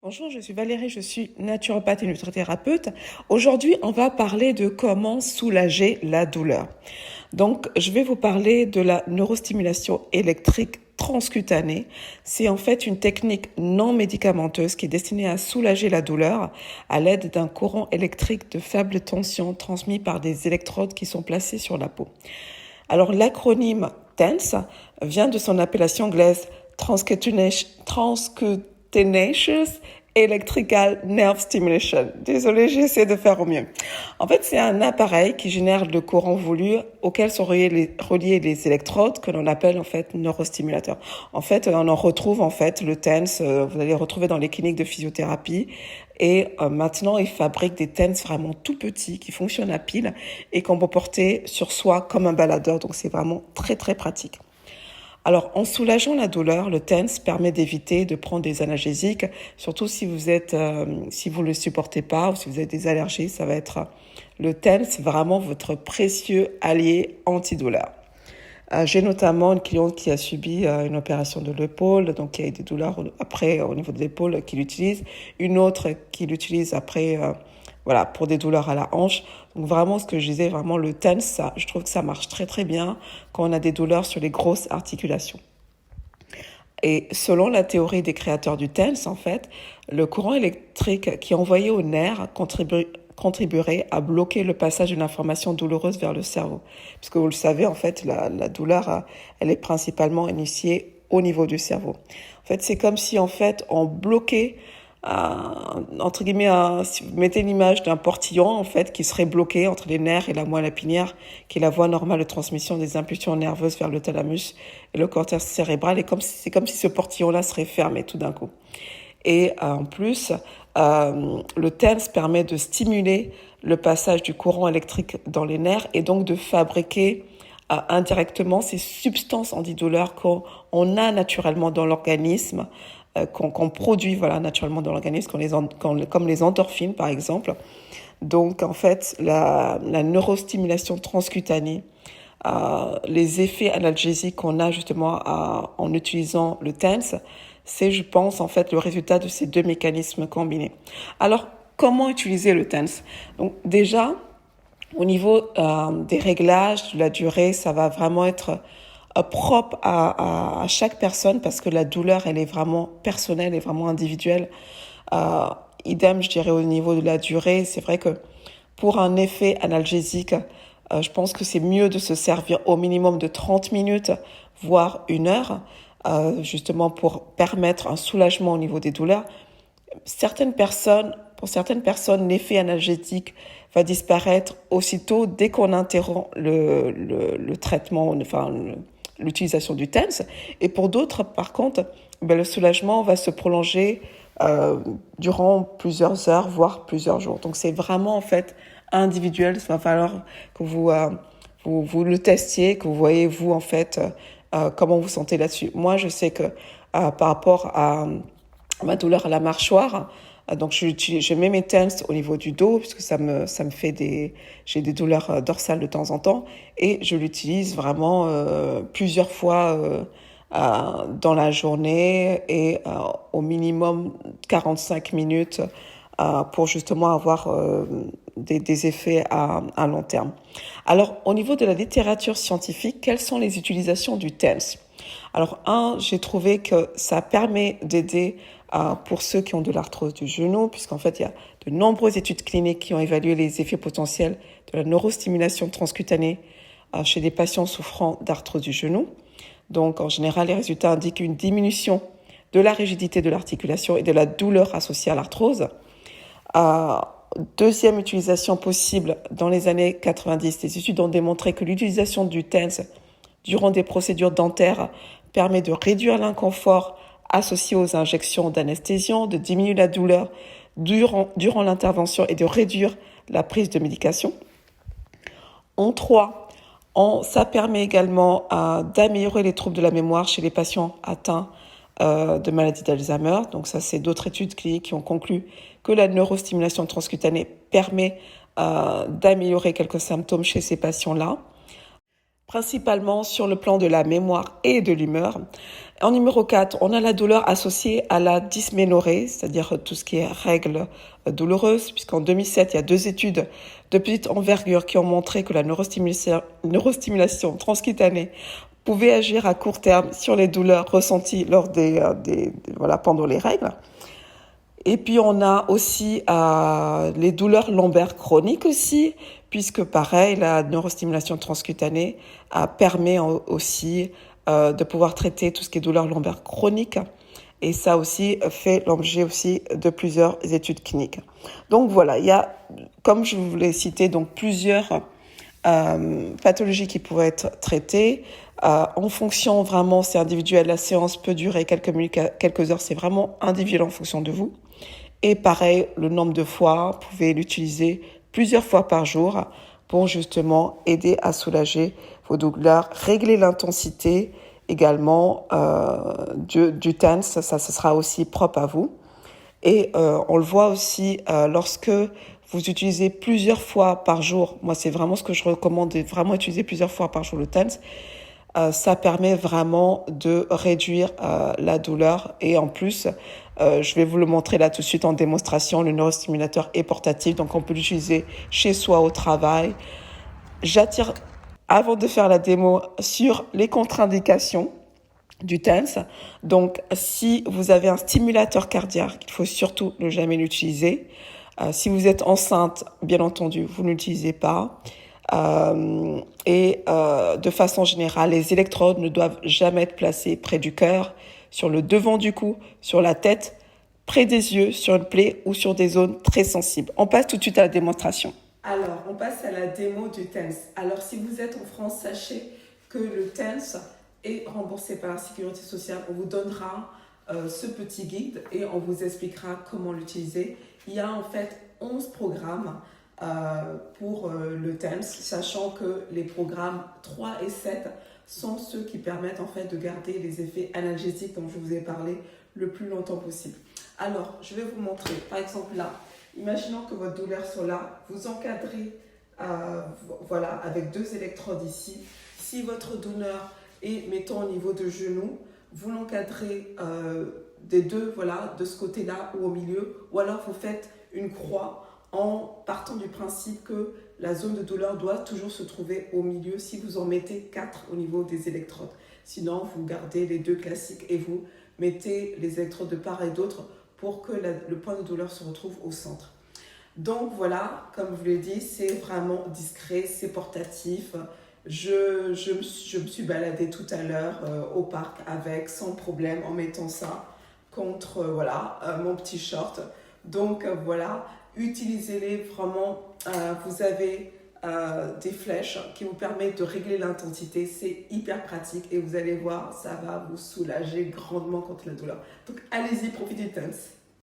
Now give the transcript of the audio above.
Bonjour, je suis Valérie, je suis naturopathe et nutrithérapeute. Aujourd'hui, on va parler de comment soulager la douleur. Donc, je vais vous parler de la neurostimulation électrique transcutanée. C'est en fait une technique non médicamenteuse qui est destinée à soulager la douleur à l'aide d'un courant électrique de faible tension transmis par des électrodes qui sont placées sur la peau. Alors, l'acronyme TENS vient de son appellation anglaise Transcutaneous Electrical Nerve Stimulation. Désolée, j'essaie de faire au mieux. En fait, c'est un appareil qui génère le courant voulu auquel sont reliés les électrodes que l'on appelle en fait neurostimulateurs. En fait, on en retrouve en fait le TENS, vous allez le retrouver dans les cliniques de physiothérapie. Et maintenant, ils fabriquent des TENS vraiment tout petits qui fonctionnent à pile et qu'on peut porter sur soi comme un baladeur. Donc, c'est vraiment très, très pratique. Alors, en soulageant la douleur, le TENS permet d'éviter de prendre des analgésiques, surtout si vous le supportez pas ou si vous avez des allergies, ça va être le TENS vraiment votre précieux allié antidouleur. J'ai notamment une cliente qui a subi une opération de l'épaule, donc qui a eu des douleurs après au niveau de l'épaule qui l'utilise, une autre qui l'utilise après voilà, pour des douleurs à la hanche. Donc vraiment, ce que je disais, vraiment le TENS, ça, je trouve que ça marche très très bien quand on a des douleurs sur les grosses articulations. Et selon la théorie des créateurs du TENS, en fait, le courant électrique qui est envoyé aux nerfs contribuerait à bloquer le passage d'une information douloureuse vers le cerveau. Puisque vous le savez, en fait, la douleur, elle est principalement initiée au niveau du cerveau. En fait, c'est comme si, en fait, on bloquait entre guillemets, si vous mettez l'image d'un portillon en fait qui serait bloqué entre les nerfs et la moelle épinière, qui est la voie normale de transmission des impulsions nerveuses vers le thalamus et le cortex cérébral, et c'est comme si ce portillon-là serait fermé tout d'un coup. Et en plus, le TENS permet de stimuler le passage du courant électrique dans les nerfs et donc de fabriquer indirectement ces substances antidouleurs qu'on a naturellement dans l'organisme, qu'on produit voilà, naturellement dans l'organisme, comme les endorphines par exemple. Donc en fait, la neurostimulation transcutanée, les effets analgésiques qu'on a justement en utilisant le TENS, c'est, je pense, en fait, le résultat de ces deux mécanismes combinés. Alors, comment utiliser le TENS? Donc déjà, au niveau des réglages, de la durée, ça va vraiment être propre à chaque personne parce que la douleur, elle est vraiment personnelle et vraiment individuelle. Idem, je dirais, au niveau de la durée, c'est vrai que pour un effet analgésique, je pense que c'est mieux de se servir au minimum de 30 minutes, voire 1 heure, justement pour permettre un soulagement au niveau des douleurs. Pour certaines personnes, l'effet analgétique va disparaître aussitôt dès qu'on interrompt le traitement, enfin l'utilisation du TENS. Et pour d'autres, par contre, le soulagement va se prolonger durant plusieurs heures, voire plusieurs jours. Donc c'est vraiment en fait individuel. Il va falloir que vous le testiez, que vous voyez vous en fait comment vous sentez là-dessus. Moi, je sais que par rapport à ma douleur à la mâchoire, donc je mets mes TENS au niveau du dos puisque ça me fait j'ai des douleurs dorsales de temps en temps et je l'utilise vraiment plusieurs fois dans la journée et au minimum 45 minutes pour justement avoir des effets à long terme. Alors, au niveau de la littérature scientifique, quelles sont les utilisations du TENS? Alors, j'ai trouvé que ça permet d'aider pour ceux qui ont de l'arthrose du genou, puisqu'en fait, il y a de nombreuses études cliniques qui ont évalué les effets potentiels de la neurostimulation transcutanée chez des patients souffrant d'arthrose du genou. Donc, en général, les résultats indiquent une diminution de la rigidité de l'articulation et de la douleur associée à l'arthrose. Deuxième utilisation possible dans les années 90, les études ont démontré que l'utilisation du TENS durant des procédures dentaires permet de réduire l'inconfort associé aux injections d'anesthésiant, de diminuer la douleur durant l'intervention et de réduire la prise de médication. En 3, ça permet également d'améliorer les troubles de la mémoire chez les patients atteints de maladie d'Alzheimer. Donc ça, c'est d'autres études cliniques qui ont conclu que la neurostimulation transcutanée permet d'améliorer quelques symptômes chez ces patients-là. principalement sur le plan de la mémoire et de l'humeur. En numéro 4, on a la douleur associée à la dysménorrhée, c'est-à-dire tout ce qui est règles douloureuses, puisqu'en 2007, il y a 2 études de petite envergure qui ont montré que la neurostimulation transcutanée pouvait agir à court terme sur les douleurs ressenties lors pendant les règles. Et puis on a aussi les douleurs lombaires chroniques aussi, puisque pareil, la neurostimulation transcutanée permet aussi de pouvoir traiter tout ce qui est douleurs lombaires chroniques. Et ça aussi fait l'objet aussi de plusieurs études cliniques. Donc voilà, il y a, comme je vous l'ai cité, donc plusieurs pathologies qui pourraient être traitées. En fonction, vraiment, c'est individuel. La séance peut durer quelques heures. C'est vraiment individuel en fonction de vous. Et pareil, le nombre de fois, vous pouvez l'utiliser plusieurs fois par jour pour justement aider à soulager vos douleurs, régler l'intensité également du TENS. Ça, ce sera aussi propre à vous. Et on le voit aussi lorsque vous utilisez plusieurs fois par jour. Moi, c'est vraiment ce que je recommande, de vraiment utiliser plusieurs fois par jour le TENS. Ça permet vraiment de réduire la douleur. Et en plus, je vais vous le montrer là tout de suite en démonstration. Le neurostimulateur est portatif, donc on peut l'utiliser chez soi, au travail. J'attire, avant de faire la démo, sur les contre-indications du TENS. Donc, si vous avez un stimulateur cardiaque, il faut surtout ne jamais l'utiliser. Si vous êtes enceinte, bien entendu, vous ne l'utilisez pas. De façon générale, les électrodes ne doivent jamais être placées près du cœur, sur le devant du cou, sur la tête, près des yeux, sur une plaie ou sur des zones très sensibles. On passe tout de suite à la démonstration. Alors, on passe à la démo du TENS. Alors, si vous êtes en France, sachez que le TENS est remboursé par la Sécurité sociale. On vous donnera ce petit guide et on vous expliquera comment l'utiliser. Il y a en fait 11 programmes pour le TENS, sachant que les programmes 3 et 7 sont ceux qui permettent en fait de garder les effets analgésiques dont je vous ai parlé le plus longtemps possible. Alors, je vais vous montrer, par exemple là, imaginons que votre douleur soit là, vous encadrez voilà, avec 2 électrodes ici. Si votre douleur est, mettons, au niveau de genou, vous l'encadrez des deux, voilà, de ce côté-là ou au milieu, ou alors vous faites une croix en partant du principe que la zone de douleur doit toujours se trouver au milieu si vous en mettez 4 au niveau des électrodes. Sinon, vous gardez les 2 classiques et vous mettez les électrodes de part et d'autre pour que le point de douleur se retrouve au centre. Donc voilà, comme je vous l'ai dit, c'est vraiment discret, c'est portatif. Je me suis baladée tout à l'heure au parc avec, sans problème, en mettant ça contre mon petit short. Donc voilà, utilisez-les vraiment. Vous avez des flèches qui vous permettent de régler l'intensité. C'est hyper pratique et vous allez voir, ça va vous soulager grandement contre la douleur. Donc allez-y, profitez du TENS.